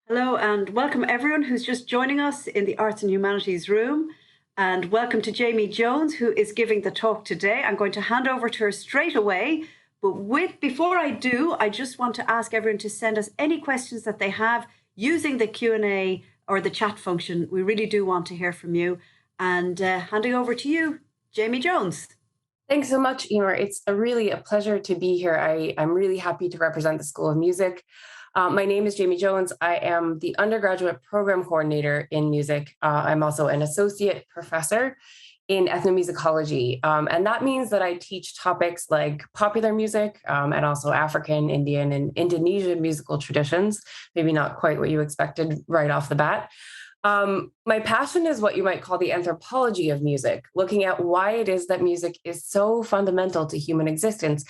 Hello and welcome everyone who's just joining us in the Arts and Humanities room. And welcome to Jaime Jones, who is giving the talk today. I'm going to hand over to her straight away. But before I do, I just want to ask everyone to send us any questions that they have using the Q&A or the chat function. We really do want to hear from you. And handing over to you, Jaime Jones. Thanks so much, Emer. It's really a pleasure to be here. I'm really happy to represent the School of Music. My name is Jaime Jones. I am the undergraduate program coordinator in music. I'm also an associate professor in ethnomusicology. And that means that I teach topics like popular music and also African, Indian, and Indonesian musical traditions, maybe not quite what you expected right off the bat. My passion is what you might call the anthropology of music, looking at why it is that music is so fundamental to human existence.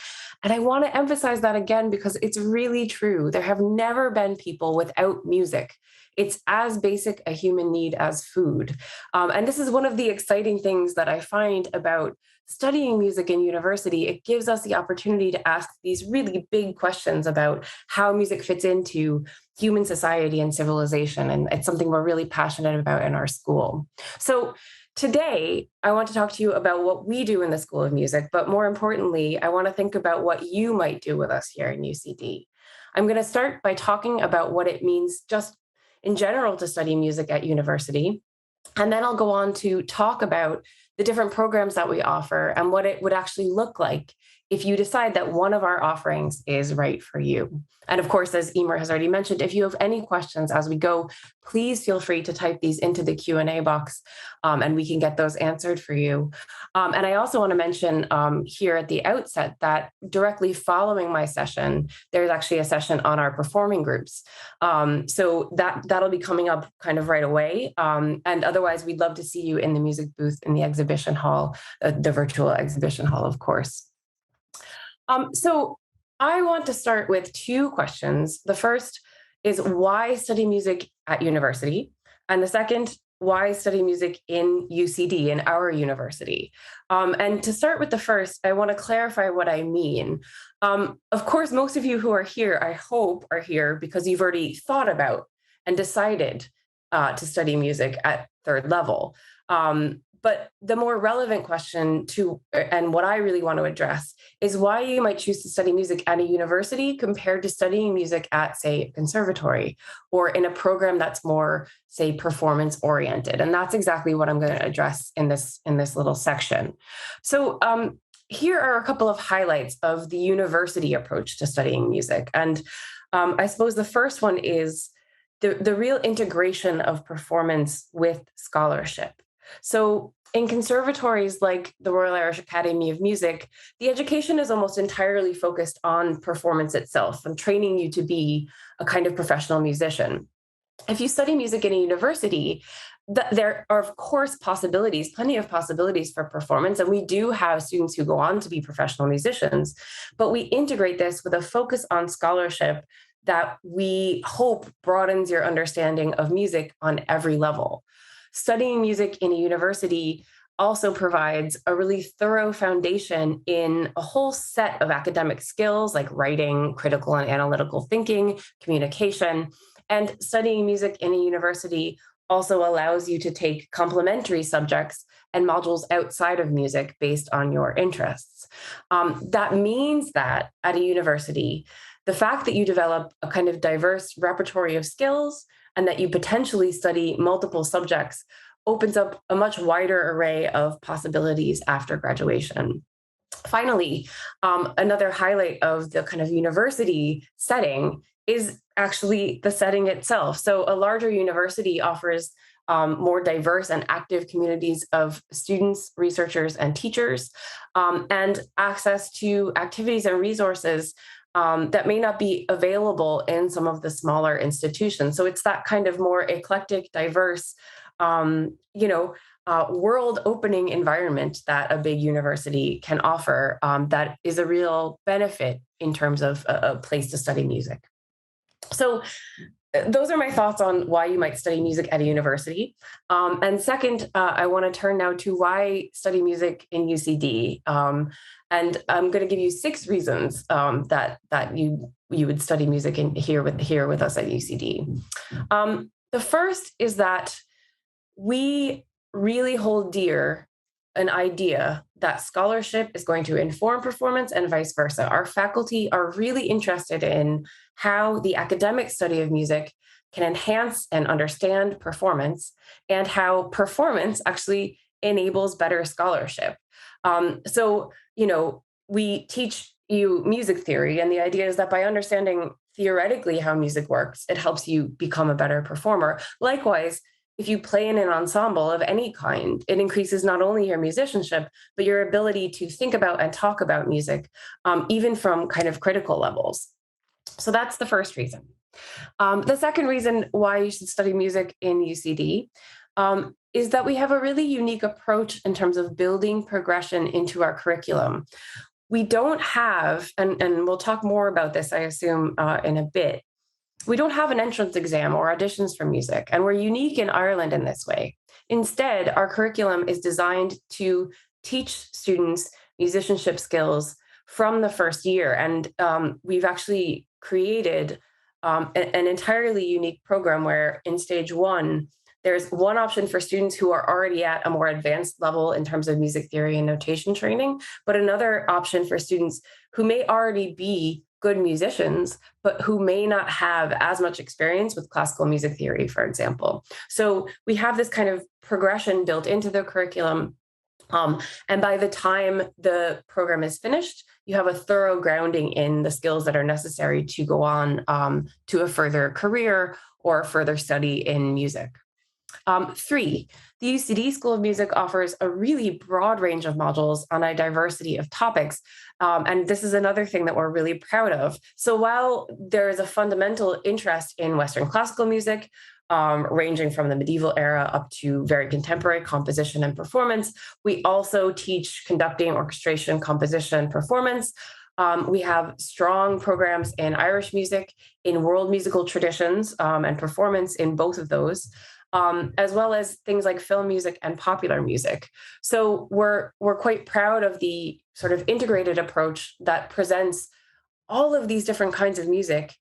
And I want to emphasize that again because it's really true. There have never been people without music. It's as basic a human need as food. And this is one of the exciting things that I find about studying music in university. It gives us the opportunity to ask these really big questions about how music fits into human society and civilization. And it's something we're really passionate about in our school. So today, I want to talk to you about what we do in the School of Music, but more importantly, I want to think about what you might do with us here in UCD. I'm going to start by talking about what it means just in general to study music at university. And then I'll go on to talk about the different programs that we offer and what it would actually look like if you decide that one of our offerings is right for you. And of course, as Emer has already mentioned, if you have any questions as we go, please feel free to type these into the Q&A box and we can get those answered for you. And I also want to mention here at the outset that directly following my session, there's actually a session on our performing groups. So that'll be coming up kind of right away. And otherwise, we'd love to see you in the music booth in the exhibition hall, the virtual exhibition hall, of course. So I want to start with two questions. The first is why study music at university? And the second, why study music in UCD, in our university? And to start with the first, I want to clarify what I mean. Of course, most of you who are here, I hope, are here because you've already thought about and decided to study music at third level. But the more relevant question and what I really want to address is why you might choose to study music at a university compared to studying music at, say, a conservatory or in a program that's more, say, performance oriented. And that's exactly what I'm going to address in this little section. So here are a couple of highlights of the university approach to studying music. And I suppose the first one is the real integration of performance with scholarship. So in conservatories like the Royal Irish Academy of Music, the education is almost entirely focused on performance itself and training you to be a kind of professional musician. If you study music in a university, there are, of course, plenty of possibilities for performance. And we do have students who go on to be professional musicians, but we integrate this with a focus on scholarship that we hope broadens your understanding of music on every level. Studying music in a university also provides a really thorough foundation in a whole set of academic skills like writing, critical and analytical thinking, communication. And studying music in a university also allows you to take complementary subjects and modules outside of music based on your interests. That means that at a university, the fact that you develop a kind of diverse repertoire of skills and that you potentially study multiple subjects opens up a much wider array of possibilities after graduation. Finally, another highlight of the kind of university setting is actually the setting itself. So a larger university offers more diverse and active communities of students, researchers, and teachers, and access to activities and resources that may not be available in some of the smaller institutions. So it's that kind of more eclectic, diverse, world-opening environment that a big university can offer that is a real benefit in terms of a place to study music. So those are my thoughts on why you might study music at a university. And second, I want to turn now to why study music in UCD. And I'm going to give you 6 reasons that you would study music here with us at UCD. The first is that we really hold dear an idea that scholarship is going to inform performance and vice versa. Our faculty are really interested in how the academic study of music can enhance and understand performance, and how performance actually enables better scholarship. So, we teach you music theory, and the idea is that by understanding theoretically how music works, it helps you become a better performer. Likewise, if you play in an ensemble of any kind, it increases not only your musicianship, but your ability to think about and talk about music, even from kind of critical levels. So that's the first reason. The second reason why you should study music in UCD is that we have a really unique approach in terms of building progression into our curriculum. We don't have, and we'll talk more about this, I assume, in a bit, we don't have an entrance exam or auditions for music, and we're unique in Ireland in this way. Instead, our curriculum is designed to teach students musicianship skills from the first year, and we've actually created an entirely unique program where in stage 1, there's one option for students who are already at a more advanced level in terms of music theory and notation training, but another option for students who may already be good musicians, but who may not have as much experience with classical music theory, for example. So we have this kind of progression built into the curriculum. And by the time the program is finished, you have a thorough grounding in the skills that are necessary to go on to a further career or further study in music. 3, the UCD School of Music offers a really broad range of modules on a diversity of topics. And this is another thing that we're really proud of. So while there is a fundamental interest in Western classical music, ranging from the medieval era up to very contemporary composition and performance, we also teach conducting, orchestration, composition, performance. We have strong programs in Irish music, in world musical traditions, and performance in both of those. As well as things like film music and popular music. So we're quite proud of the sort of integrated approach that presents all of these different kinds of music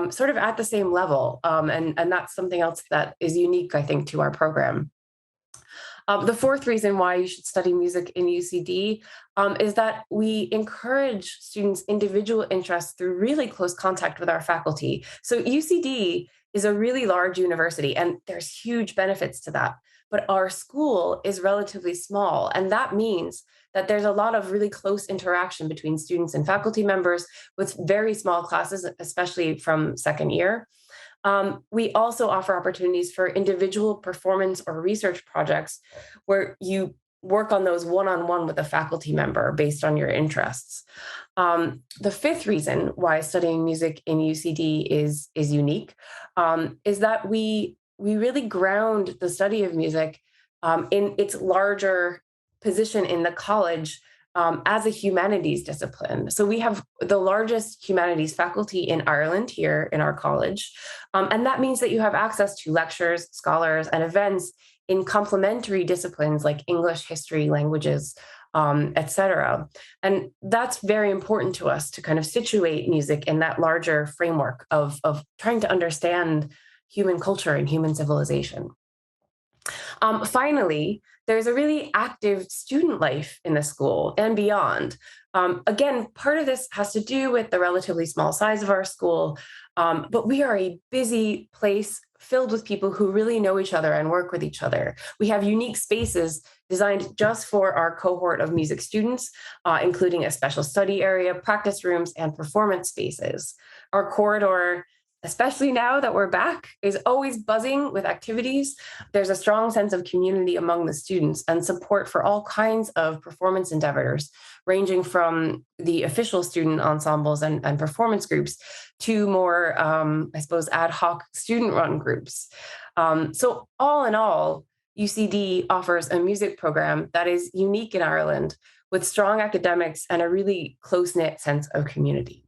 sort of at the same level. And that's something else that is unique, I think, to our program. The fourth reason why you should study music in UCD is that we encourage students' individual interests through really close contact with our faculty. So UCD is a really large university, and there's huge benefits to that. But our school is relatively small, and that means that there's a lot of really close interaction between students and faculty members with very small classes, especially from second year. We also offer opportunities for individual performance or research projects where you work on those one-on-one with a faculty member based on your interests. The fifth reason why studying music in UCD is unique is that we really ground the study of music in its larger position in the college as a humanities discipline. So we have the largest humanities faculty in Ireland here in our college. And that means that you have access to lectures, scholars, and events in complementary disciplines like English, history, languages, etc. And that's very important to us to kind of situate music in that larger framework of trying to understand human culture and human civilization. Finally, there's a really active student life in the school and beyond. Again, part of this has to do with the relatively small size of our school, but we are a busy place filled with people who really know each other and work with each other. We have unique spaces designed just for our cohort of music students, including a special study area, practice rooms, and performance spaces. Our corridor, especially now that we're back, is always buzzing with activities. There's a strong sense of community among the students and support for all kinds of performance endeavors, ranging from the official student ensembles and performance groups to more, I suppose, ad hoc student-run groups. So all in all, UCD offers a music program that is unique in Ireland with strong academics and a really close-knit sense of community.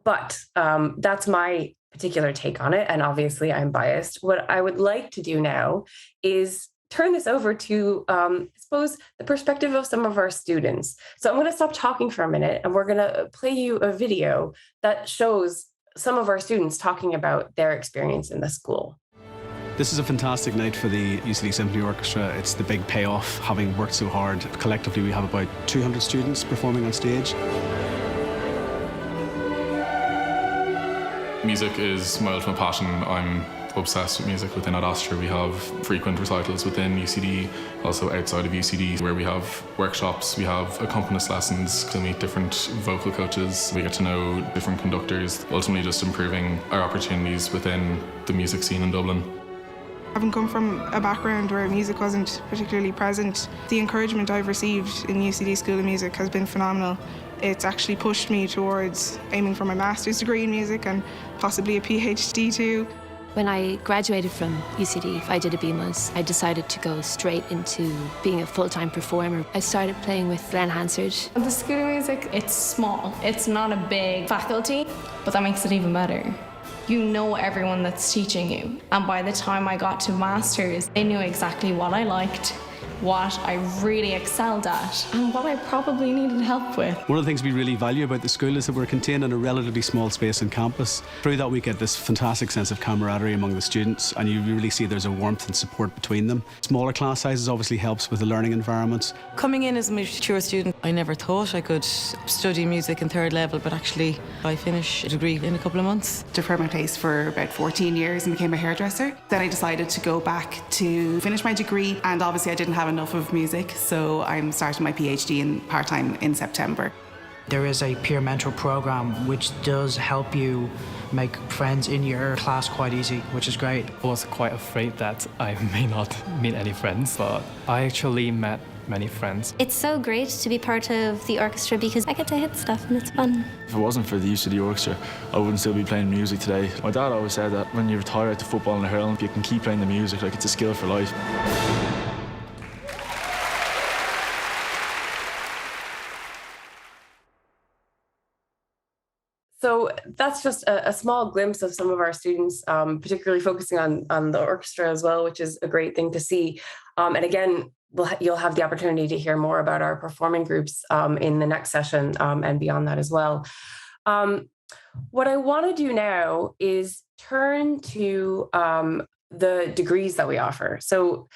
But that's my particular take on it. And obviously I'm biased. What I would like to do now is turn this over to, I suppose, the perspective of some of our students. So I'm going to stop talking for a minute and we're going to play you a video that shows some of our students talking about their experience in the school. This is a fantastic night for the UCD Symphony Orchestra. It's the big payoff, having worked so hard. Collectively, we have about 200 students performing on stage. Music is my ultimate passion. I'm obsessed with music within Adaster. We have frequent recitals within UCD, also outside of UCD, where we have workshops, we have accompanist lessons to meet different vocal coaches. We get to know different conductors, ultimately just improving our opportunities within the music scene in Dublin. Having come from a background where music wasn't particularly present, the encouragement I've received in UCD School of Music has been phenomenal. It's actually pushed me towards aiming for my master's degree in music and possibly a PhD too. When I graduated from UCD, I did a BMUS. I decided to go straight into being a full-time performer. I started playing with Glenn Hansard. The School of Music, it's small. It's not a big faculty, but that makes it even better. You know everyone that's teaching you. And by the time I got to masters, they knew exactly what I liked, what I really excelled at, and what I probably needed help with. One of the things we really value about the school is that we're contained in a relatively small space on campus. Through that we get this fantastic sense of camaraderie among the students, and you really see there's a warmth and support between them. Smaller class sizes obviously helps with the learning environment. Coming in as a mature student, I never thought I could study music in third level, but actually I finished a degree in a couple of months. Deferred my place for about 14 years and became a hairdresser. Then I decided to go back to finish my degree, and obviously I didn't have enough of music, so I'm starting my PhD in part-time in September. There is a peer mentor program which does help you make friends in your class quite easy, which is great. I was quite afraid that I may not meet any friends, but I actually met many friends. It's so great to be part of the orchestra because I get to hit stuff and it's fun. If it wasn't for the UCD Orchestra, I wouldn't still be playing music today. My dad always said that when you retire out to football and hurling, you can keep playing the music, like it's a skill for life. So that's just a small glimpse of some of our students, particularly focusing on the orchestra as well, which is a great thing to see. And again, you'll have the opportunity to hear more about our performing groups in the next session and beyond that as well. What I want to do now is turn to the degrees that we offer. So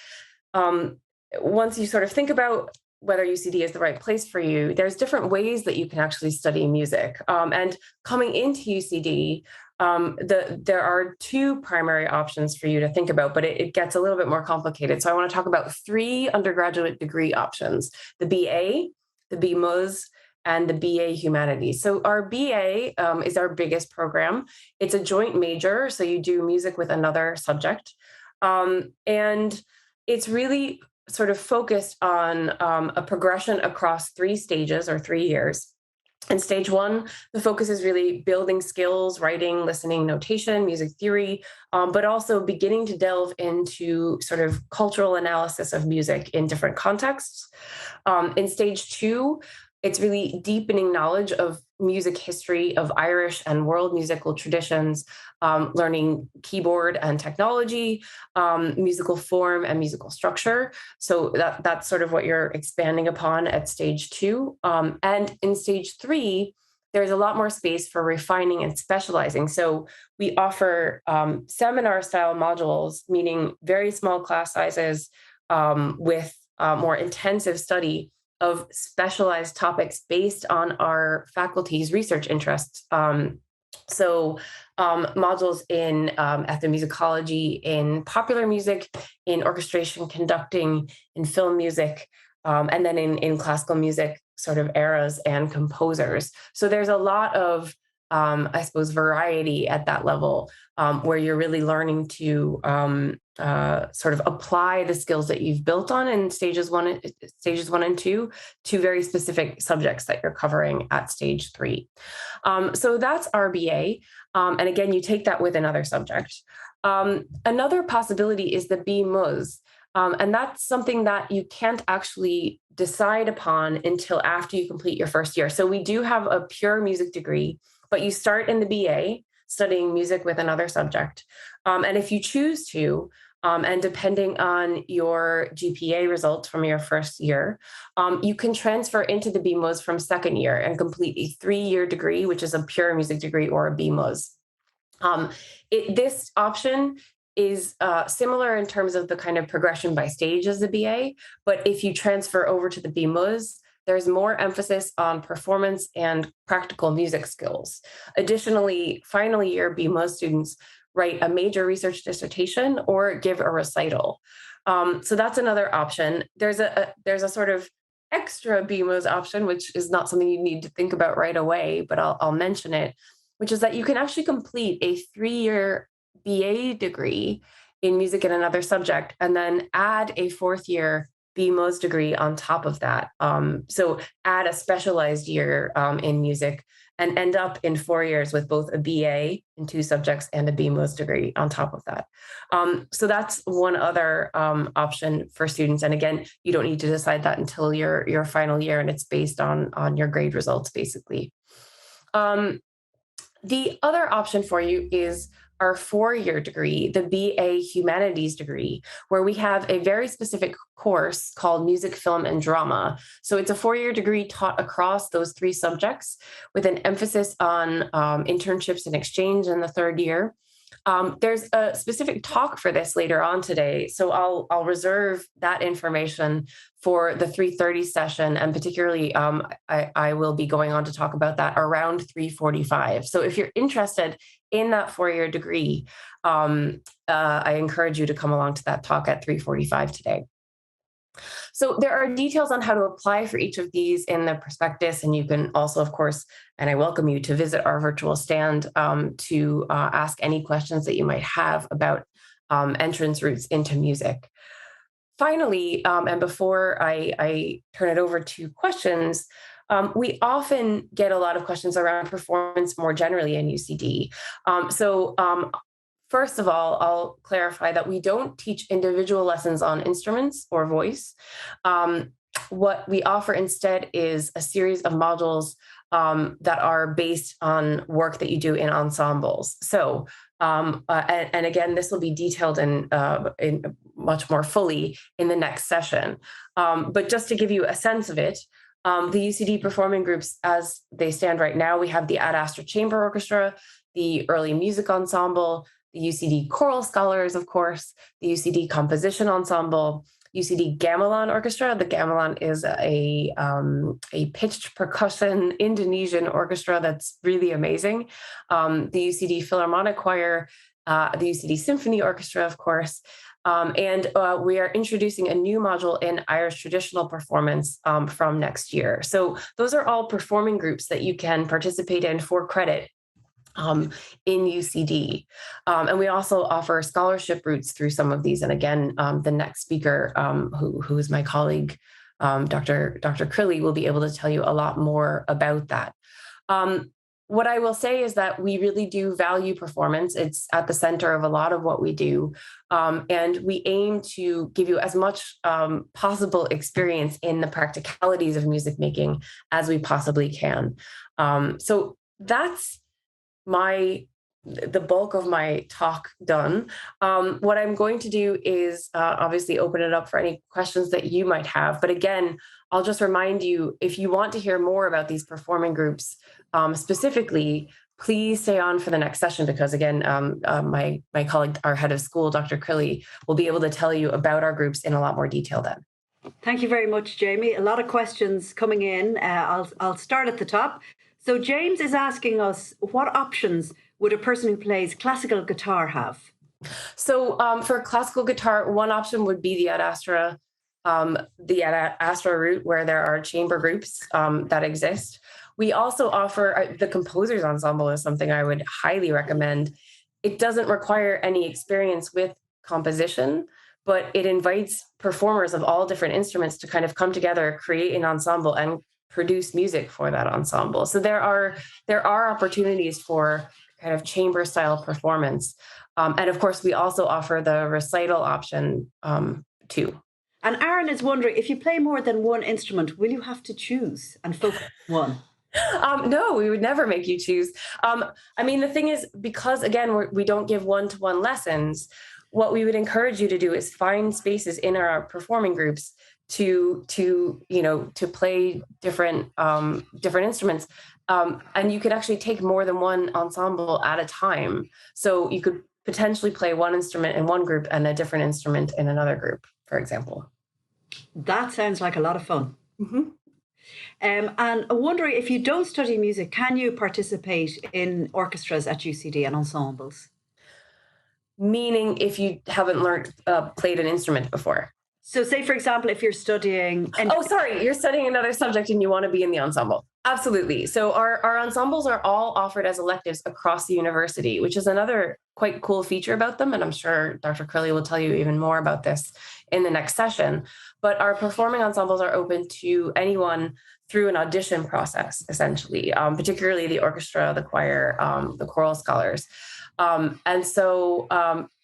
once you sort of think about whether UCD is the right place for you, there's different ways that you can actually study music. And coming into UCD, there are two primary options for you to think about, but it gets a little bit more complicated. So I want to talk about three undergraduate degree options: the BA, the BMUS, and the BA Humanities. So our BA is our biggest program. It's a joint major, so you do music with another subject. And it's really sort of focused on a progression across 3 stages or 3 years. In stage 1, the focus is really building skills, writing, listening, notation, music theory, but also beginning to delve into sort of cultural analysis of music in different contexts. In stage 2, it's really deepening knowledge of music history, of Irish and world musical traditions, learning keyboard and technology, musical form and musical structure. So that's sort of what you're expanding upon at stage 2. And in stage 3, there's a lot more space for refining and specializing. So we offer seminar-style modules, meaning very small class sizes with more intensive study of specialized topics based on our faculty's research interests. So modules in ethnomusicology, in popular music, in orchestration conducting, in film music, and then in classical music sort of eras and composers. So there's a lot of, I suppose, variety at that level where you're really learning to sort of apply the skills that you've built on in stages one and two to very specific subjects that you're covering at stage 3. So that's RBA. And again, you take that with another subject. Another possibility is the BMUS. And that's something that you can't actually decide upon until after you complete your first year. So we do have a pure music degree, but you start in the BA. studying music with another subject. And if you choose to, and depending on your GPA results from your first year, you can transfer into the BMUS from second year and complete a 3-year degree, which is a pure music degree or a BMUS. This option is similar in terms of the kind of progression by stage as the BA, but if you transfer over to the BMUS, there's more emphasis on performance and practical music skills. Additionally, final year BMUS students write a major research dissertation or give a recital. So that's another option. There's a sort of extra BMUS option, which is not something you need to think about right away, but I'll mention it, which is that you can actually complete a 3-year BA degree in music in another subject and then add a 4th-year BMUS degree on top of that. So add a specialized year in music and end up in 4 years with both a BA in 2 subjects and a BMUS degree on top of that. So that's one other option for students. And again, you don't need to decide that until your final year, and it's based on your grade results, basically. The other option for you is our 4-year degree, the BA Humanities degree, where we have a very specific course called Music, Film, and Drama. So it's a 4-year degree taught across those 3 subjects with an emphasis on internships and exchange in the 3rd year. There's a specific talk for this later on today, so I'll reserve that information for the 3:30 session, and particularly I will be going on to talk about that around 3:45. So if you're interested in that 4-year degree, I encourage you to come along to that talk at 3:45 today. So there are details on how to apply for each of these in the prospectus, and you can also, of course, and I welcome you to visit our virtual stand to ask any questions that you might have about entrance routes into music. Finally, and before I turn it over to questions, we often get a lot of questions around performance more generally in UCD. First of all, I'll clarify that we don't teach individual lessons on instruments or voice. What we offer instead is a series of modules that are based on work that you do in ensembles. So, and again, this will be detailed in much more fully in the next session. But just to give you a sense of it, the UCD Performing Groups, as they stand right now, we have the Adaster Chamber Orchestra, the Early Music Ensemble, the UCD Choral Scholars, of course, the UCD Composition Ensemble, UCD Gamelan Orchestra. The gamelan is a pitched percussion Indonesian orchestra that's really amazing. The UCD Philharmonic Choir, the UCD Symphony Orchestra, of course. And we are introducing a new module in Irish traditional performance from next year. So those are all performing groups that you can participate in for credit in UCD. And we also offer scholarship routes through some of these. And again, the next speaker, who is my colleague, Dr. Crilly, will be able to tell you a lot more about that. What I will say is that we really do value performance. It's at the center of a lot of what we do. And we aim to give you as much possible experience in the practicalities of music making as we possibly can. So that's the bulk of my talk done. What I'm going to do is obviously open it up for any questions that you might have. But again, I'll just remind you, if you want to hear more about these performing groups specifically, please stay on for the next session, because again, my colleague, our head of school, Dr. Crilly, will be able to tell you about our groups in a lot more detail then. Thank you very much, Jamie. A lot of questions coming in. I'll start at the top. So James is asking us, what options would a person who plays classical guitar have? So for classical guitar, one option would be the Adaster route, where there are chamber groups that exist. We also offer the Composers Ensemble is something I would highly recommend. It doesn't require any experience with composition, but it invites performers of all different instruments to kind of come together, create an ensemble, and produce music for that ensemble. So there are opportunities for kind of chamber style performance. And of course, we also offer the recital option too. And Aaron is wondering, if you play more than one instrument, will you have to choose and focus on one? No, we would never make you choose. I mean, the thing is, because again, we don't give one-to-one lessons, what we would encourage you to do is find spaces in our performing groups to play different instruments. And you could actually take more than one ensemble at a time. So you could potentially play one instrument in one group and a different instrument in another group, for example. That sounds like a lot of fun. Mm-hmm. And I'm wondering, if you don't study music, can you participate in orchestras at UCD and ensembles? Meaning if you haven't played an instrument before. So say, for example, if you're studying... You're studying another subject and you want to be in the ensemble. Absolutely. So our ensembles are all offered as electives across the university, which is another quite cool feature about them. And I'm sure Dr. Crilly will tell you even more about this in the next session. But our performing ensembles are open to anyone through an audition process, essentially, particularly the orchestra, the choir, the choral scholars. And so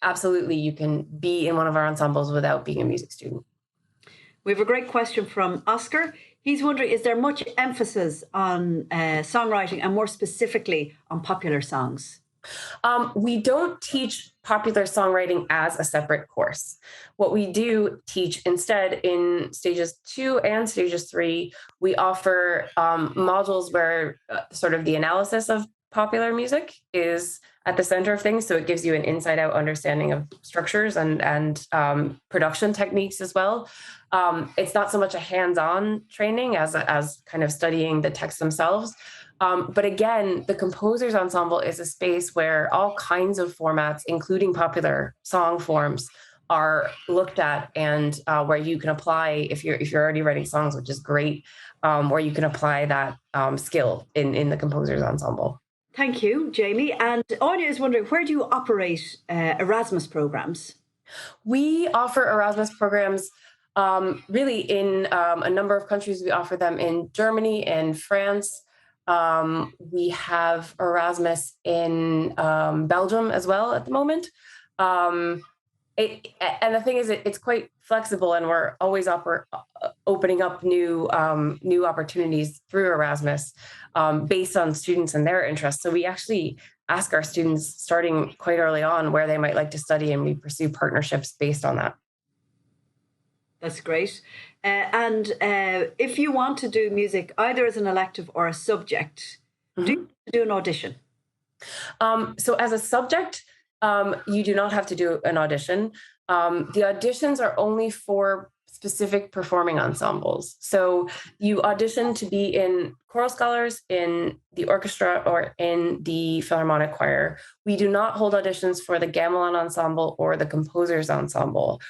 absolutely, you can be in one of our ensembles without being a music student. We have a great question from Oscar. He's wondering, is there much emphasis on songwriting and more specifically on popular songs? We don't teach popular songwriting as a separate course. What we do teach instead in stages 2 and stages 3, we offer modules where sort of the analysis of popular music is at the center of things. So it gives you an inside out understanding of structures and production techniques as well. It's not so much a hands-on training as kind of studying the texts themselves. But again, the Composers Ensemble is a space where all kinds of formats, including popular song forms, are looked at, and where you can apply, if you're already writing songs, which is great, where you can apply that skill in the Composers Ensemble. Thank you, Jamie. And Anya is wondering, where do you operate Erasmus programs? We offer Erasmus programs really in a number of countries. We offer them in Germany and France. We have Erasmus in Belgium as well at the moment. And the thing is, it's quite flexible, and we're always opening up new opportunities through Erasmus based on students and their interests. So we actually ask our students, starting quite early on, where they might like to study, and we pursue partnerships based on that. That's great. And if you want to do music either as an elective or a subject, do you do an audition? So as a subject, you do not have to do an audition. The auditions are only for specific performing ensembles. So you audition to be in choral scholars, in the orchestra, or in the Philharmonic Choir. We do not hold auditions for the Gamelan Ensemble or the Composers Ensemble.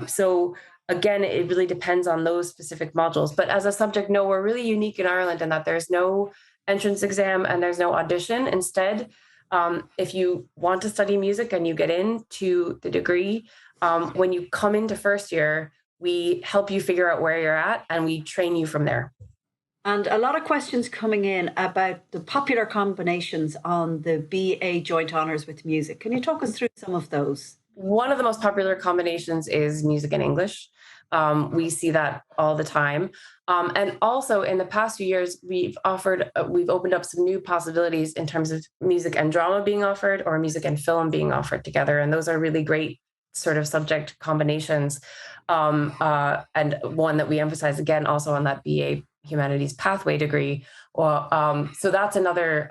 So again, it really depends on those specific modules. But as a subject, no, we're really unique in Ireland in that there's no entrance exam and there's no audition. Instead, if you want to study music and you get into the degree, when you come into first year, we help you figure out where you're at and we train you from there. And a lot of questions coming in about the popular combinations on the BA Joint Honours with Music. Can you talk us through some of those? One of the most popular combinations is music and English. We see that all the time. And also in the past few years, we've opened up some new possibilities in terms of music and drama being offered, or music and film being offered together. And those are really great sort of subject combinations. And one that we emphasize again also on that BA Humanities pathway degree. So that's another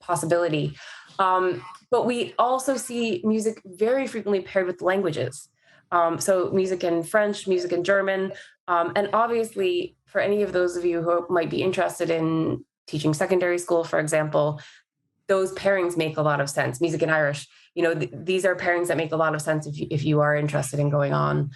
possibility. But we also see music very frequently paired with languages. So music in French, music in German. And obviously, for any of those of you who might be interested in teaching secondary school, for example, those pairings make a lot of sense. Music in Irish, these are pairings that make a lot of sense if you are interested in going on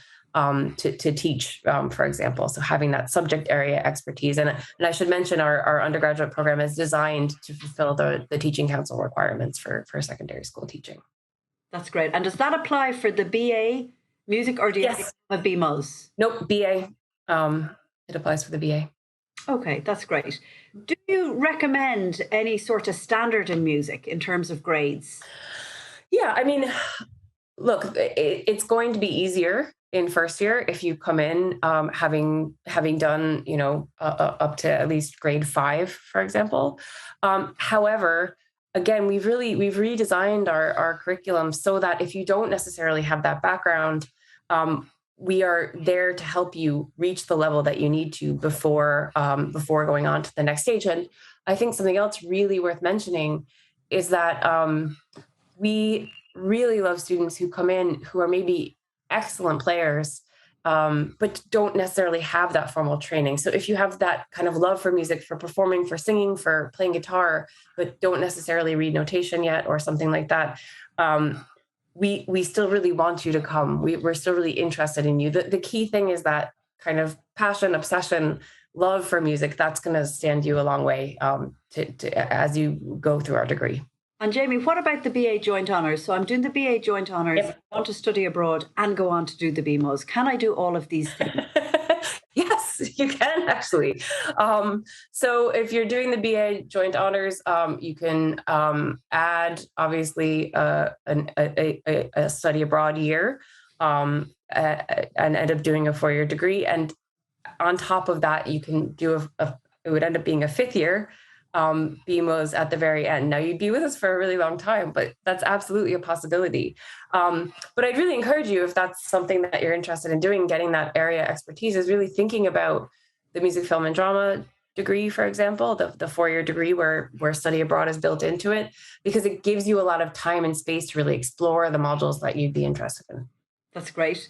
to teach, for example. So having that subject area expertise. And I should mention our undergraduate program is designed to fulfill the Teaching Council requirements for secondary school teaching. That's great. And does that apply for the BA music, or do you have a BMUS? Nope, BA. It applies for the BA. Okay, that's great. Do you recommend any sort of standard in music in terms of grades? Yeah, I mean, look, it's going to be easier in first year if you come in having done, up to at least grade 5, for example. However, again, we've redesigned our curriculum so that if you don't necessarily have that background, we are there to help you reach the level that you need to before going on to the next stage. And I think something else really worth mentioning is that we really love students who come in who are maybe excellent players, but don't necessarily have that formal training. So if you have that kind of love for music, for performing, for singing, for playing guitar, but don't necessarily read notation yet or something like that, we still really want you to come. We're still really interested in you. The key thing is that kind of passion, obsession, love for music. That's going to stand you a long way as you go through our degree. And Jamie, what about the BA Joint Honours? So I'm doing the BA Joint Honours, Yep. I want to study abroad and go on to do the BMOs. Can I do all of these things? Yes, you can actually. So if you're doing the BA Joint Honours, you can add, obviously, a study abroad year and end up doing a 4-year degree. And on top of that, you can do it would end up being a 5th year BMOs at the very end. Now, you'd be with us for a really long time, but that's absolutely a possibility. But I'd really encourage you, if that's something that you're interested in doing, getting that area expertise, is really thinking about the music, film, and drama degree, for example, the 4-year degree where study abroad is built into it, because it gives you a lot of time and space to really explore the modules that you'd be interested in. That's great.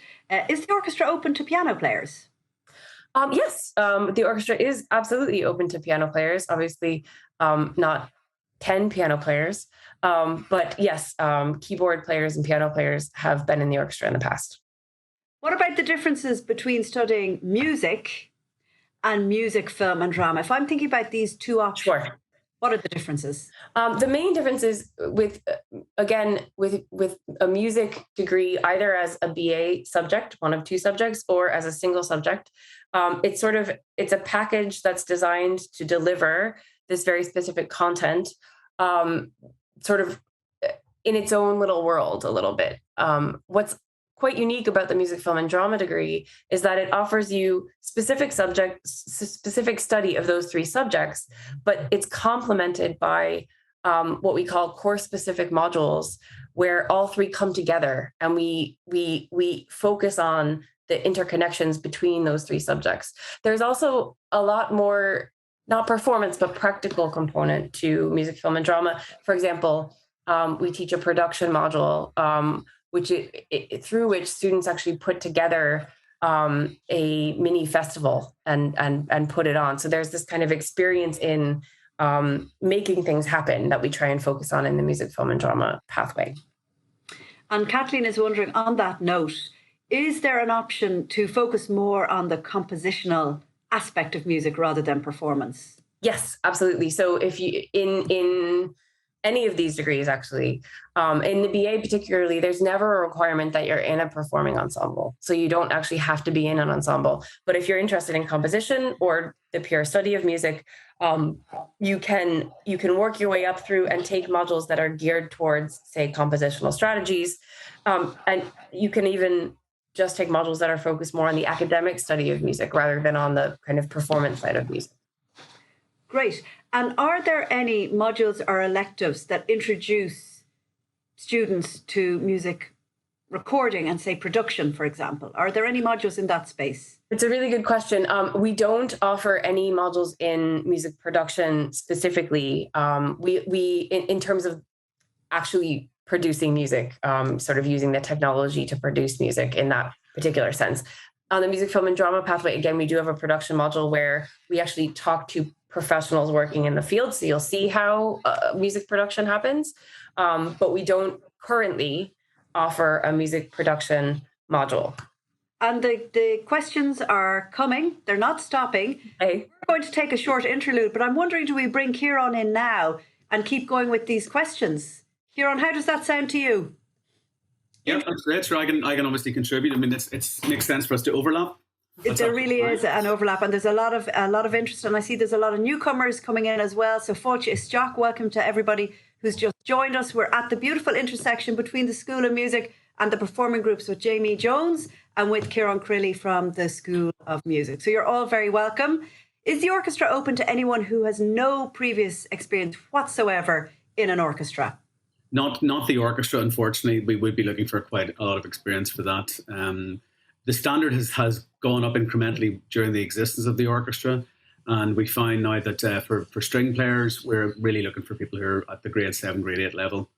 Is the orchestra open to piano players? Yes, the orchestra is absolutely open to piano players. Obviously, not 10 piano players, but yes, keyboard players and piano players have been in the orchestra in the past. What about the differences between studying music and music, film, and drama? If I'm thinking about these two options, Sure. What are the differences? The main difference is with a music degree, either as a BA subject, one of 2 subjects, or as a single subject. It's a package that's designed to deliver this very specific content, sort of in its own little world a little bit. What's quite unique about the music, film, and drama degree is that it offers you specific study of those 3 subjects, but it's complemented by what we call course-specific modules, where all 3 come together, and we focus on the interconnections between those 3 subjects. There's also a lot more, not performance, but practical component to music, film, and drama. For example, we teach a production module, through which students actually put together a mini festival and put it on. So there's this kind of experience in making things happen that we try and focus on in the music, film, and drama pathway. And Kathleen is wondering, on that note, is there an option to focus more on the compositional aspect of music rather than performance? Yes, absolutely. So if you in any of these degrees, actually, in the BA particularly, there's never a requirement that you're in a performing ensemble. So you don't actually have to be in an ensemble. But if you're interested in composition or the pure study of music, you can work your way up through and take modules that are geared towards, say, compositional strategies. And you can even just take modules that are focused more on the academic study of music rather than on the kind of performance side of music. Great. And are there any modules or electives that introduce students to music recording and, say, production, for example? Are there any modules in that space? It's a really good question. We don't offer any modules in music production specifically. In terms of actually producing music, sort of using the technology to produce music in that particular sense. On the music, film, and drama pathway, again, we do have a production module where we actually talk to professionals working in the field. So you'll see how music production happens. But we don't currently offer a music production module. And the questions are coming. They're not stopping. Hey. We're going to take a short interlude, but I'm wondering, do we bring Ciaran in now and keep going with these questions? Ciaran, how does that sound to you? Yeah, that's great. Sure, I can obviously contribute. I mean, it makes sense for us to overlap. There really is an overlap, and there's a lot of interest, and I see there's a lot of newcomers coming in as well. So Fáilte Isteach, welcome to everybody who's just joined us. We're at the beautiful intersection between the School of Music and the performing groups with Jaime Jones and with Ciaran Crilly from the School of Music. So you're all very welcome. Is the orchestra open to anyone who has no previous experience whatsoever in an orchestra? Not the orchestra, unfortunately. We would be looking for quite a lot of experience for that. The standard has gone up incrementally during the existence of the orchestra. And we find now that for string players, we're really looking for people who are at the grade 7, grade 8 level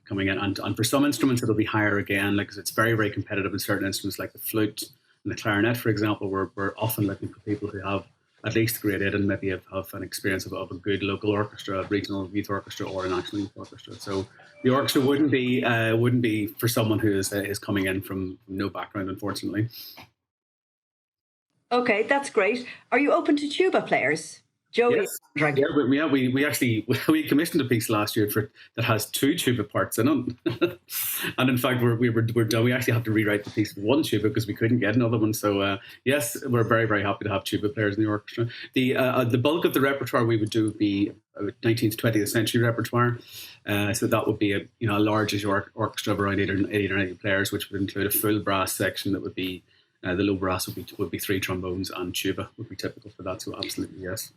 coming in. And for some instruments, it'll be higher again, because it's very, very competitive in certain instruments like the flute and the clarinet, for example. We're often looking for people who have at least grade 8 and maybe have an experience of a good local orchestra, a regional youth orchestra or a national youth orchestra. So the orchestra wouldn't be for someone who is coming in from no background, unfortunately. Okay, that's great. Are you open to tuba players? Joey? Yes. Yeah, we actually commissioned a piece last year that has 2 tuba parts in it, and in fact we're done. We actually have to rewrite the piece with 1 tuba because we couldn't get another one. So yes, we're very, very happy to have tuba players in the orchestra. The bulk of the repertoire we would do would be 19th, 20th century repertoire. So that would be a largish orchestra of around 80 or 90 players, which would include a full brass section that would be. The low brass would be 3 trombones, and tuba would be typical for that. So absolutely yes.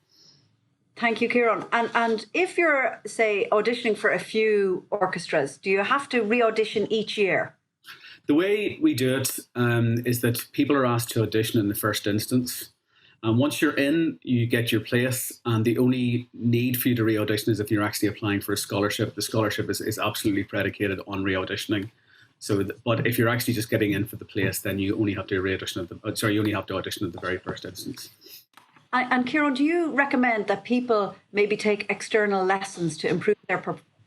Thank you, Ciaran. And if you're, say, auditioning for a few orchestras, do you have to re-audition each year? The way we do it is that people are asked to audition in the first instance. And once you're in, you get your place. And the only need for you to re-audition is if you're actually applying for a scholarship. The scholarship is absolutely predicated on re-auditioning. So, but if you're actually just getting in for the place, then you only have to audition at the very first instance. And Ciaran, do you recommend that people maybe take external lessons to improve their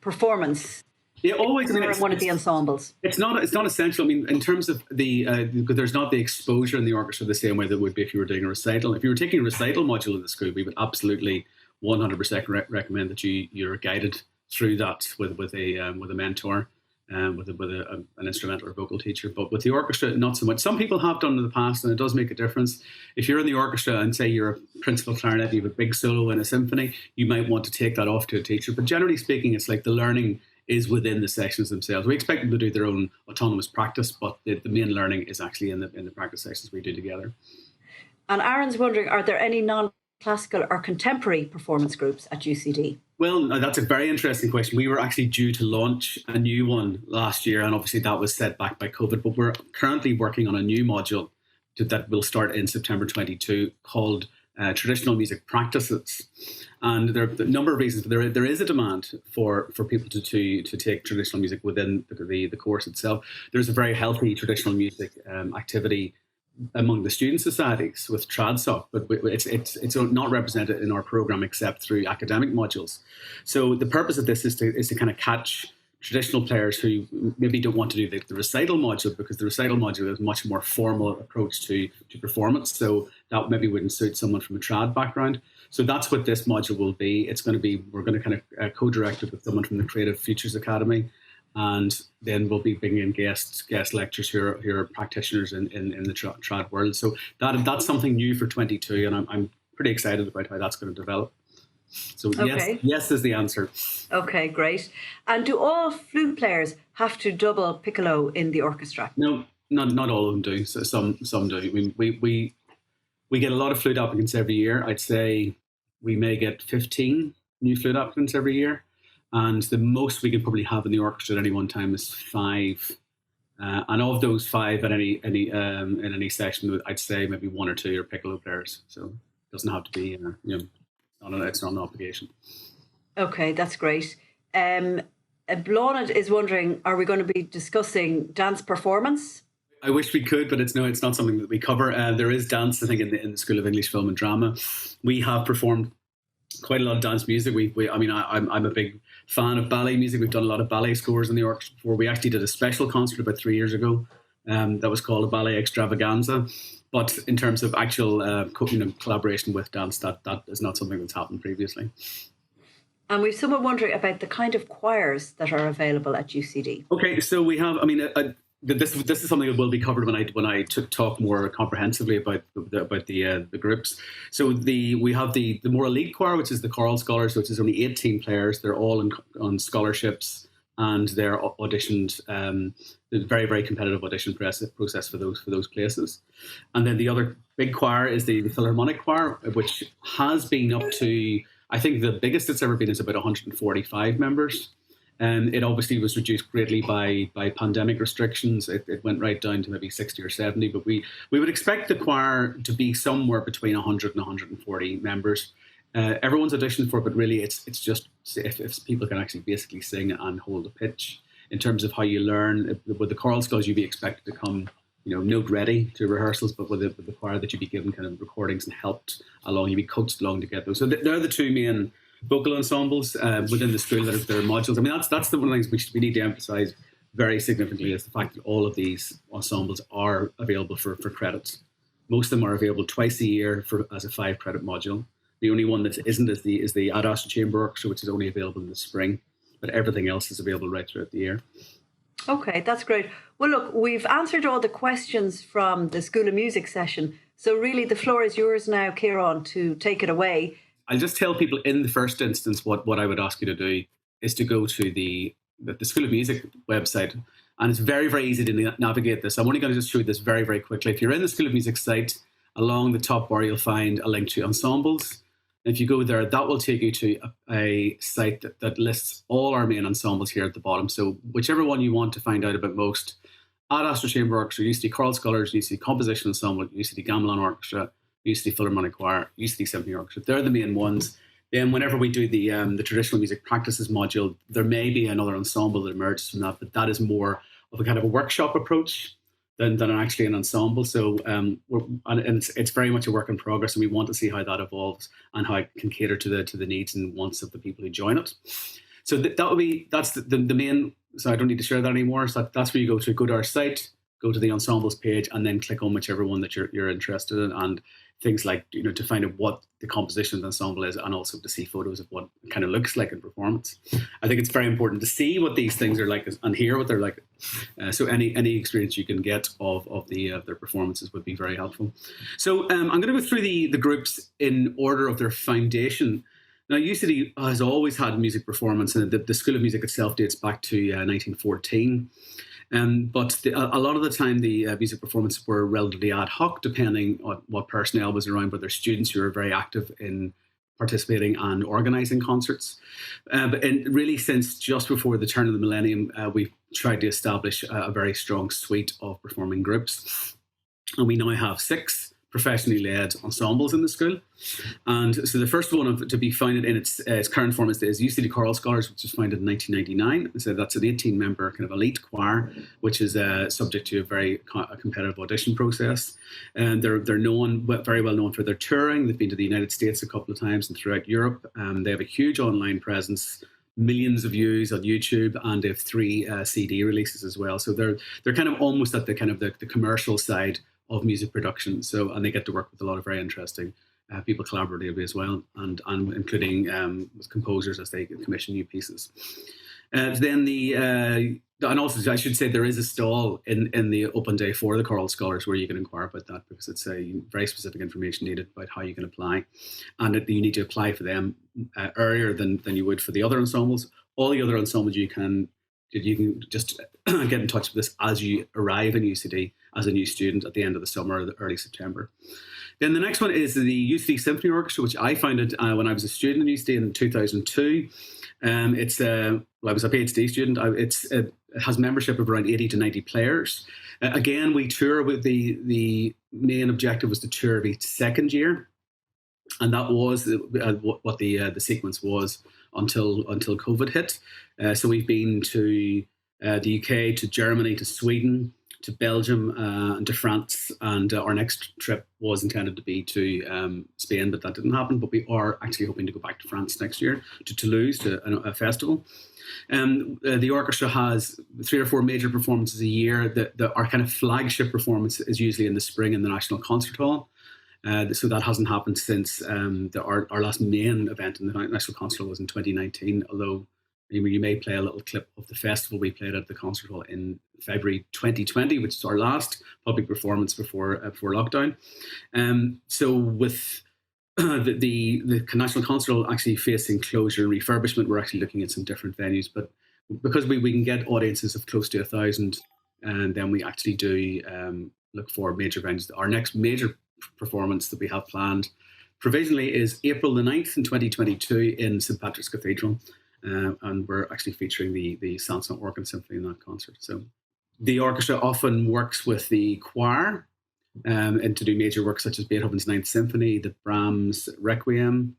performance? Yeah, always. In one of the ensembles. It's not essential. I mean, in terms of there's not the exposure in the orchestra the same way there would be if you were doing a recital. If you were taking a recital module in the school, we would absolutely 100% recommend that you're guided through that with a mentor. With an instrumental or vocal teacher. But with the orchestra, not so much. Some people have done in the past, and it does make a difference. If you're in the orchestra and say you're a principal clarinet, you have a big solo in a symphony, you might want to take that off to a teacher. But generally speaking, it's like the learning is within the sections themselves. We expect them to do their own autonomous practice, but the main learning is actually in the practice sections we do together. And Aaron's wondering, are there any non-classical or contemporary performance groups at UCD? Well, that's a very interesting question. We were actually due to launch a new one last year, and obviously that was set back by COVID, but we're currently working on a new module that will start in September 22 called Traditional Music Practices. And there are a number of reasons. There is a demand for people to take traditional music within the course itself. There's a very healthy traditional music activity among the student societies with TradSoc, but it's not represented in our program except through academic modules. So the purpose of this is to kind of catch traditional players who maybe don't want to do the recital module, because the recital module is a much more formal approach to performance. So that maybe wouldn't suit someone from a trad background. So that's what this module will be. We're going to kind of co-direct it with someone from the Creative Futures Academy. And then we'll be bringing in guest lecturers who are practitioners in the trad world. So that's something new for 22, and I'm pretty excited about how that's going to develop. So okay. Yes is the answer. Okay, great. And do all flute players have to double piccolo in the orchestra? No, not all of them do. So some do. I mean, we get a lot of flute applicants every year. I'd say we may get 15 new flute applicants every year. And the most we can probably have in the orchestra at any one time is 5. And of those 5 at in any section, I'd say maybe 1 or 2 are piccolo players. So it doesn't have to be, it's not an obligation. Okay, that's great. Blonid is wondering, are we going to be discussing dance performance? I wish we could, but it's not something that we cover. There is dance, I think, in the School of English, Film and Drama. We have performed quite a lot of dance music. I'm a big fan of ballet music. We've done a lot of ballet scores in the orchestra before. We actually did a special concert about 3 years ago that was called a ballet extravaganza. But in terms of actual collaboration with dance, that is not something that's happened previously. And we've someone wondering about the kind of choirs that are available at UCD. Okay, so we have, this is something that will be covered when I talk more comprehensively about the groups. So we have the more elite choir, which is the choral scholars, which is only 18 players. They're all on scholarships. and they're auditioned. The very, very competitive audition process for those places. And then the other big choir is the Philharmonic Choir, which has been up to, I think the biggest it's ever been is about 145 members. And it obviously was reduced greatly by pandemic restrictions. It went right down to maybe 60 or 70, but we would expect the choir to be somewhere between 100 and 140 members. Everyone's auditioned for it, but really it's just if people can actually basically sing and hold a pitch. In terms of how you learn, with the choral skulls, you'd be expected to come, note ready to rehearsals, but with the choir that you'd be given kind of recordings and helped along, you'd be coached along to get those. So they're the two main vocal ensembles within the school that are modules. I mean, that's the one of the things we need to emphasise very significantly is the fact that all of these ensembles are available for credits. Most of them are available twice a year as a 5-credit module. The only one that isn't is the Adaster Chamber Orchestra, which is only available in the spring, but everything else is available right throughout the year. Okay, that's great. Well, look, we've answered all the questions from the School of Music session. So really the floor is yours now, Ciaran, to take it away. I'll just tell people in the first instance what I would ask you to do is to go to the School of Music website. And it's very, very easy to navigate this. I'm only going to just show you this very, very quickly. If you're in the School of Music site, along the top bar, you'll find a link to ensembles. If you go there, that will take you to a site that lists all our main ensembles here at the bottom. So whichever one you want to find out about most, Adaster Chamber Orchestra, UCD Choral Scholars, UCD Composition Ensemble, UCD Gamelan Orchestra, UCD Philharmonic Choir, UCD Symphony Orchestra. They're the main ones. Then whenever we do the traditional music practices module, there may be another ensemble that emerges from that, but that is more of a kind of a workshop approach than actually an ensemble. So it's very much a work in progress, and we want to see how that evolves and how it can cater to the needs and wants of the people who join it. So that's the main. So I don't need to share that anymore. So that's where you go to our site, go to the ensembles page, and then click on whichever one that you're interested in, and things like to find out what the composition of the ensemble is, and also to see photos of what it kind of looks like in performance. I think it's very important to see what these things are like and hear what they're like. So any experience you can get of their performances would be very helpful. So I'm going to go through the groups in order of their foundation. Now, UCD has always had music performance, and the School of Music itself dates back to 1914. But a lot of the time, the music performances were relatively ad hoc, depending on what personnel was around, but there's students who are very active in participating and organising concerts. But really, since just before the turn of the millennium, we've tried to establish a very strong suite of performing groups. And we now have 6 professionally led ensembles in the school. And so the first one to be founded in its current form is UCD Choral Scholars, which was founded in 1999. So that's an 18-member kind of elite choir, which is subject to a very competitive audition process. And they're very well known for their touring. They've been to the United States a couple of times and throughout Europe. They have a huge online presence, millions of views on YouTube, and they have 3 CD releases as well. So they're kind of almost at the kind of the commercial side of music production. So, and they get to work with a lot of very interesting people collaboratively as well, and including composers as they commission new pieces. Then and also I should say there is a stall in the open day for the choral scholars where you can inquire about that, because it's a very specific information needed about how you can apply, and you need to apply for them earlier than you would for the other ensembles. All the other ensembles you can just get in touch with us as you arrive in UCD as a new student at the end of the summer or the early September. Then the next one is the UCD Symphony Orchestra, which I founded when I was a student in UCD in 2002. I was a PhD student. It has membership of around 80 to 90 players. Again, we tour with the main objective was to tour every second year. And that was what the sequence was until COVID hit. So we've been to the UK, to Germany, to Sweden, to Belgium, and to France. And our next trip was intended to be to Spain, but that didn't happen. But we are actually hoping to go back to France next year, to Toulouse, to a festival. The orchestra has 3 or 4 major performances a year. Our kind of flagship performance is usually in the spring in the National Concert Hall. So that hasn't happened since our last main event in the National Concert Hall was in 2019, although you may play a little clip of the festival we played at the concert hall in February 2020, which is our last public performance before lockdown. So with the National Concert Hall actually facing closure and refurbishment, we're actually looking at some different venues, but because we can get audiences of close to 1,000, and then we actually do look for major venues. Our next major performance that we have planned provisionally is April the 9th in 2022 in St. Patrick's Cathedral. And we're actually featuring the Sanson Organ Symphony in that concert. So the orchestra often works with the choir and to do major works such as Beethoven's Ninth Symphony, the Brahms Requiem.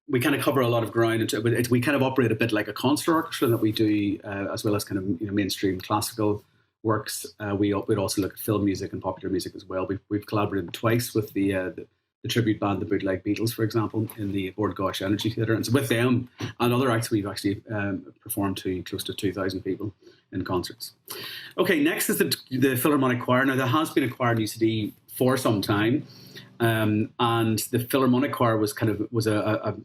We kind of cover a lot of ground. We kind of operate a bit like a concert orchestra, that we do as well as kind of mainstream classical works. We'd also look at film music and popular music as well. We've collaborated twice with the tribute band, the Bootleg Beatles, for example, in the Bord Gáis Energy Theatre. And so with them and other acts, we've actually performed to close to 2,000 people in concerts. Okay, next is the Philharmonic Choir. Now, there has been a choir in UCD for some time. And the Philharmonic Choir was a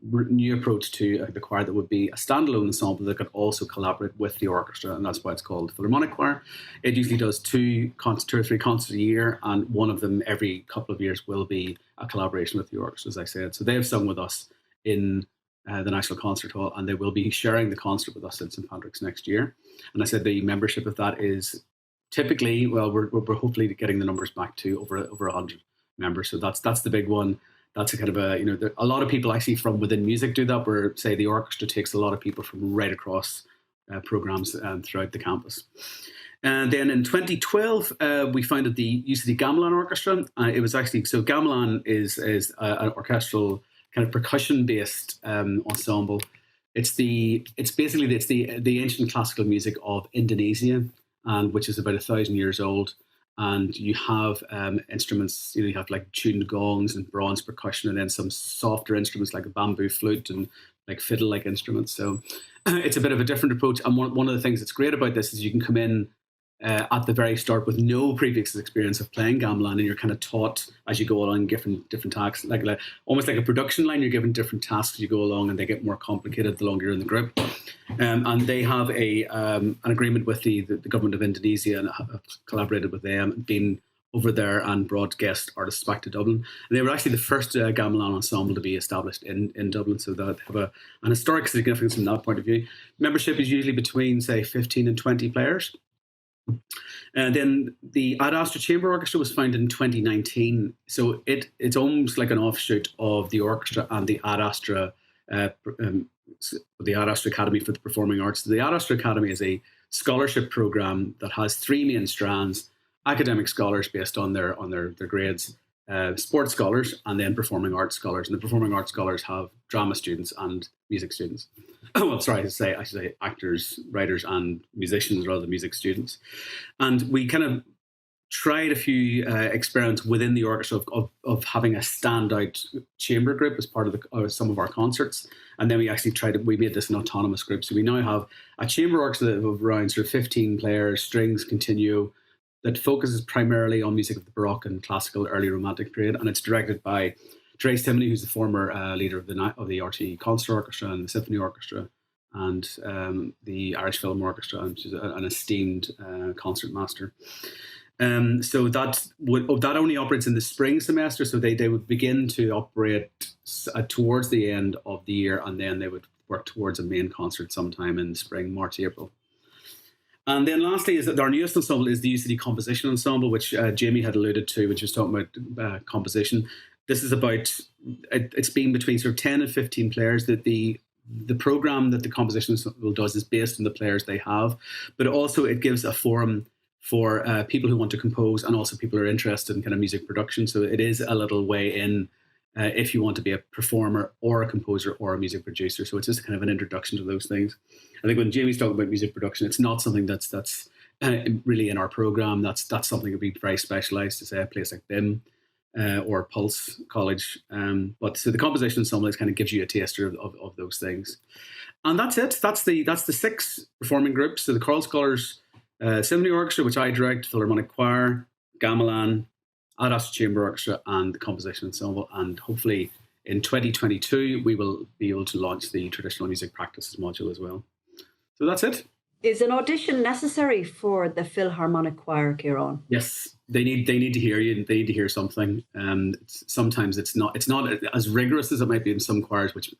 new approach to the choir that would be a standalone ensemble that could also collaborate with the orchestra, and that's why it's called Philharmonic Choir. It usually does two or three concerts a year, and one of them every couple of years will be a collaboration with the orchestra, as I said. So they have sung with us in the National Concert Hall, and they will be sharing the concert with us in St. Patrick's next year. And I said the membership of that is typically, well, we're hopefully getting the numbers back to over 100 members. So that's the big one. That's a kind of a lot of people actually from within music do that, where say the orchestra takes a lot of people from right across programs throughout the campus. And then in 2012, we founded the UCD Gamelan Orchestra. It was actually, so Gamelan is an orchestral kind of percussion-based ensemble. It's basically the ancient classical music of Indonesia, and which is about 1,000 years old. And you have instruments, you have like tuned gongs and bronze percussion, and then some softer instruments like a bamboo flute and like fiddle-like instruments. So it's a bit of a different approach. And one of the things that's great about this is you can come in at the very start with no previous experience of playing gamelan, and you're kind of taught as you go along different tasks, like almost like a production line. You're given different tasks as you go along, and they get more complicated the longer you're in the group. And they have an agreement with the government of Indonesia, and have collaborated with them, been over there and brought guest artists back to Dublin. And they were actually the first gamelan ensemble to be established in Dublin, so they have an historic significance from that point of view. Membership is usually between, say, 15 and 20 players. And then the Adaster Chamber Orchestra was founded in 2019. So it's almost like an offshoot of the orchestra and the Adaster Academy for the Performing Arts. The Adaster Academy is a scholarship program that has three main strands: academic scholars based on their grades, sports scholars, and then performing arts scholars. And the performing arts scholars have drama students and music students. Well, sorry, I should say actors, writers, and musicians rather than music students. And we kind of tried a few experiments within the orchestra of having a standout chamber group as part of some of our concerts. And then we actually we made this an autonomous group. So we now have a chamber orchestra of around sort of 15 players, strings, continuo, that focuses primarily on music of the Baroque and classical early Romantic period. And it's directed by Trace Timoney, who's the former leader of the RT Concert Orchestra and the Symphony Orchestra, and the Irish Film Orchestra, which is an esteemed concert master. So that only operates in the spring semester. So they would begin to operate towards the end of the year, and then they would work towards a main concert sometime in spring, March, April. And then lastly, is that our newest ensemble is the UCD Composition Ensemble, which Jamie had alluded to, which was talking about composition. This is it's been between sort of 10 and 15 players. That the program that the Composition Ensemble does is based on the players they have, but also it gives a forum for people who want to compose, and also people who are interested in kind of music production. So it is a little way in if you want to be a performer or a composer or a music producer. So it's just kind of an introduction to those things. I think when Jamie's talking about music production, it's not something that's really in our program. That's something that would be very specialized to, say, a place like BIM or Pulse College. But so the Composition Ensemble kind of gives you a taster of those things. And that's it. That's the six performing groups. So the Choral Scholars Symphony Orchestra, which I direct, Philharmonic Choir, Gamelan, Adaster Chamber Orchestra, and the Composition Ensemble. And hopefully in 2022, we will be able to launch the Traditional Music Practices module as well. So that's it. Is an audition necessary for the Philharmonic Choir, Ciaran? Yes. they need to hear you. They need to hear something. Sometimes it's not as rigorous as it might be in some choirs, which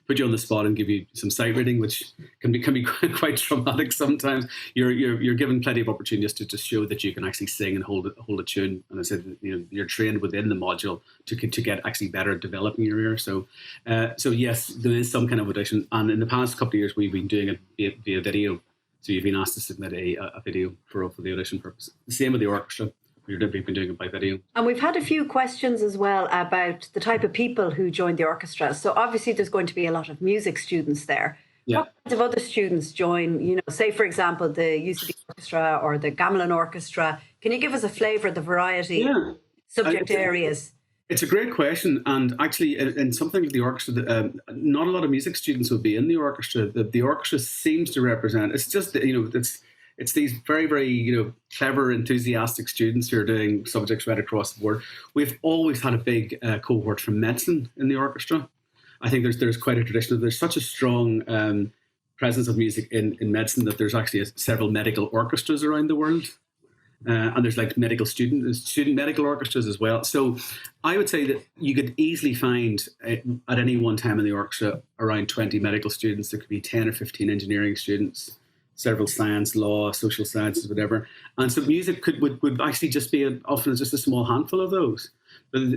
put you on the spot and give you some sight reading, which can be quite traumatic sometimes. You're given plenty of opportunities to just show that you can actually sing and hold a tune. And I said, you're trained within the module to get actually better at developing your ear. So yes, there is some kind of audition. And in the past couple of years, we've been doing it via video. So you've been asked to submit a video for the audition purpose. The same with the orchestra. We've been doing it by video. And we've had a few questions as well about the type of people who join the orchestra. So obviously there's going to be a lot of music students there. Yeah. What kinds of other students join, say, for example, the UCD Orchestra or the Gamelan Orchestra? Can you give us a flavour of the variety subject areas? It's a great question. And actually, in something like the orchestra, not a lot of music students will be in the orchestra. The orchestra seems to represent, it's just, it's these very, very, clever, enthusiastic students who are doing subjects right across the board. We've always had a big cohort from medicine in the orchestra. I think there's quite a tradition. There's such a strong presence of music in medicine that there's actually several medical orchestras around the world. And there's like student medical orchestras as well. So I would say that you could easily find at any one time in the orchestra around 20 medical students. There could be 10 or 15 engineering students, several science, law, social sciences, whatever. And so music would actually just be often just a small handful of those.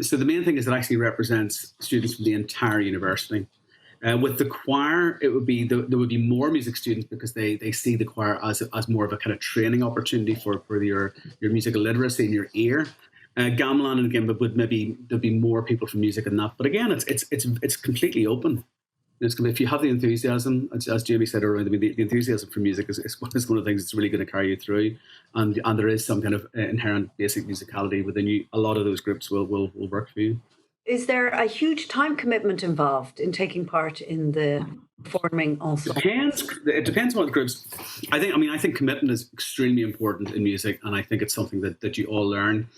So the main thing is it actually represents students from the entire university. With the choir, there would be more music students because they see the choir as more of a kind of training opportunity for your musical literacy and your ear. Gamelan, and again, there'd be more people from music than that. But again, it's completely open. If you have the enthusiasm, as Jamie said earlier, the enthusiasm for music is one of the things that's really going to carry you through. And there is some kind of inherent basic musicality within you. A lot of those groups will work for you. Is there a huge time commitment involved in taking part in the performing ensemble? It depends on what groups. I think commitment is extremely important in music, and I think it's something that you all learn.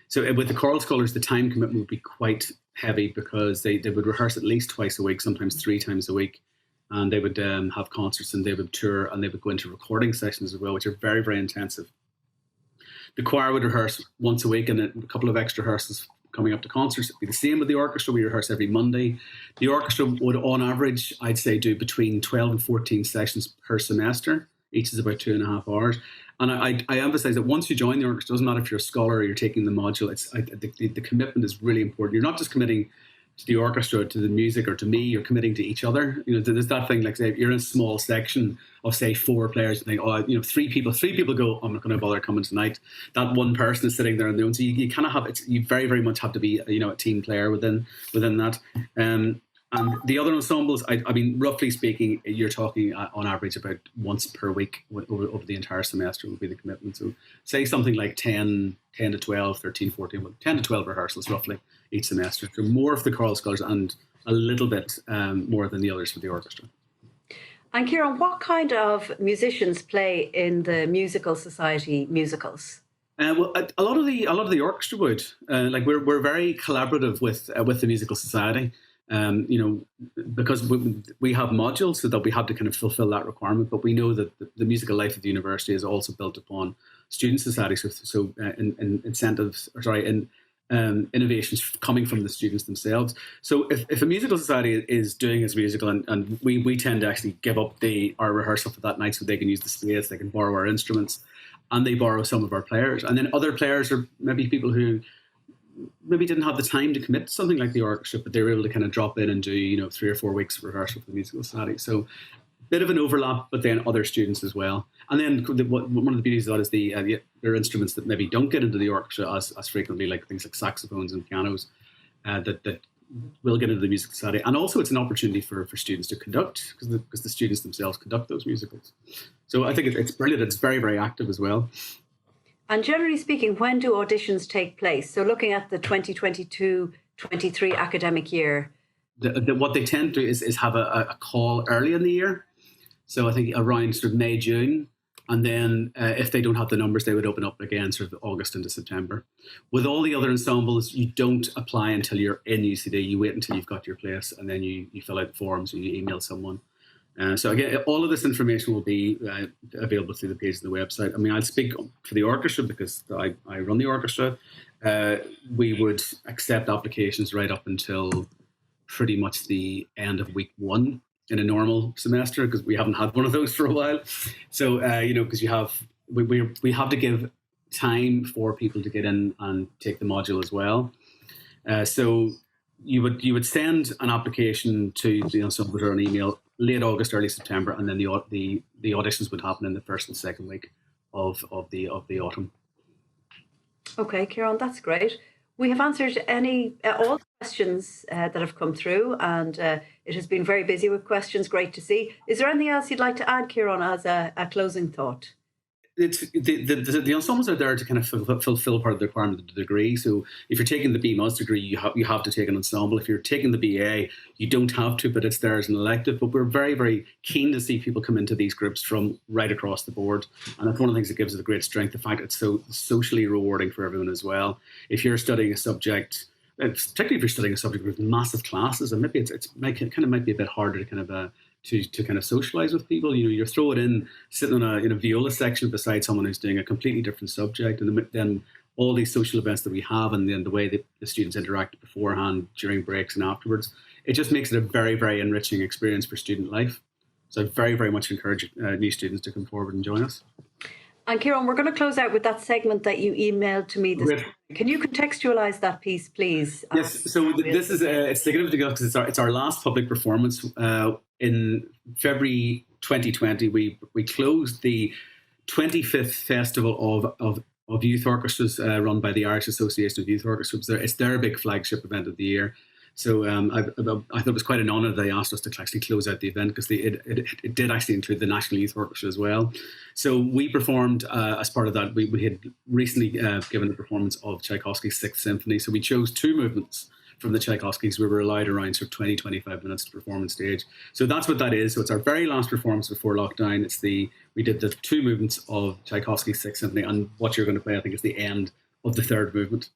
So with the choral scholars, the time commitment would be quite heavy because they would rehearse at least twice a week, sometimes 3 times a week, and they would have concerts and they would tour and they would go into recording sessions as well, which are very, very intensive. The choir would rehearse once a week and a couple of extra rehearsals coming up to concerts. It'd be the same with the orchestra. We rehearse every Monday. The orchestra would, on average, I'd say, do between 12 and 14 sessions per semester. Each is about 2.5 hours. And I emphasize that once you join the orchestra, it doesn't matter if you're a scholar or you're taking the module, the commitment is really important. You're not just committing to the orchestra, to the music, or to me, you're committing to each other. There's that thing, like, say, if you're in a small section of, say, 4 players, and think, 3 people go, I'm not going to bother coming tonight. That one person is sitting there on their own. So you kind of have, you very, very much have to be, a team player within that. And the other ensembles, roughly speaking, you're talking on average about once per week over the entire semester would be the commitment. So say something like 10 to 12, 13, 14, 10 to 12 rehearsals roughly each semester. So more of the choral scholars and a little bit more than the others for the orchestra. And Ciaran, what kind of musicians play in the Musical Society musicals? Well, a lot of the orchestra would. We're very collaborative with the Musical Society. Because we have modules, so that we have to kind of fulfill that requirement. But we know that the musical life of the university is also built upon student societies, so innovations coming from the students themselves. So if a musical society is doing its musical, and we tend to actually give up our rehearsal for that night so they can use the space, they can borrow our instruments, and they borrow some of our players. And then other players are maybe people who maybe didn't have the time to commit to something like the orchestra, but they were able to kind of drop in and do 3 or 4 weeks of rehearsal for the musical society. So bit of an overlap, but then other students as well. And then one of the beauties of that is there are instruments that maybe don't get into the orchestra as frequently, like things like saxophones and pianos that will get into the musical society. And also it's an opportunity for students to conduct because the students themselves conduct those musicals. So I think it's brilliant. It's very, very active as well. And generally speaking, when do auditions take place? So looking at the 2022-23 academic year. What they tend to do is have a call early in the year. So I think around sort of May, June. And then if they don't have the numbers, they would open up again sort of August into September. With all the other ensembles, you don't apply until you're in UCD. You wait until you've got your place and then you fill out the forms or you email someone. So again, all of this information will be available through the page of the website. I mean, I'll speak for the orchestra because I run the orchestra. We would accept applications right up until pretty much the end of week 1 in a normal semester, because we haven't had one of those for a while. So because we have to give time for people to get in and take the module as well. So you would send an application to the ensemble or an email late August, early September, and then the auditions would happen in the first and second week of the autumn. Okay, Ciaran, that's great. We have answered all the questions that have come through, and it has been very busy with questions. Great to see. Is there anything else you'd like to add, Ciaran, as a closing thought? The ensembles are there to kind of fulfill part of the requirement of the degree. So if you're taking the BMUS degree, you have to take an ensemble. If you're taking the BA, you don't have to, but it's there as an elective. But we're very, very keen to see people come into these groups from right across the board. And that's one of the things that gives it a great strength, the fact it's so socially rewarding for everyone as well. If you're studying a subject, particularly if you're studying a subject with massive classes, and maybe it might be a bit harder to kind of to kind of socialize with people. You're thrown in, sitting in a viola section beside someone who's doing a completely different subject, and then all these social events that we have, and then the way that the students interact beforehand, during breaks, and afterwards, it just makes it a very, very enriching experience for student life. So I very, very much encourage new students to come forward and join us. And Ciaran, we're going to close out with that segment that you emailed to me this morning. Can you contextualise that piece, please? Yes. So this is it's significant because it's our last public performance in February 2020. We closed the 25th festival of youth orchestras run by the Irish Association of Youth Orchestras. It's their big flagship event of the year. So I thought it was quite an honour that they asked us to actually close out the event, because it did actually include the National Youth Orchestra as well. So we performed as part of that. We had recently given a performance of Tchaikovsky Six Symphony. So we chose 2 movements from the Tchaikovskys. We were allowed around sort of 20-25 minutes to perform on stage. So that's what that is. So it's our very last performance before lockdown. We did the 2 movements of Tchaikovsky Six Symphony, and what you're going to play, I think, is the end of the 3rd movement.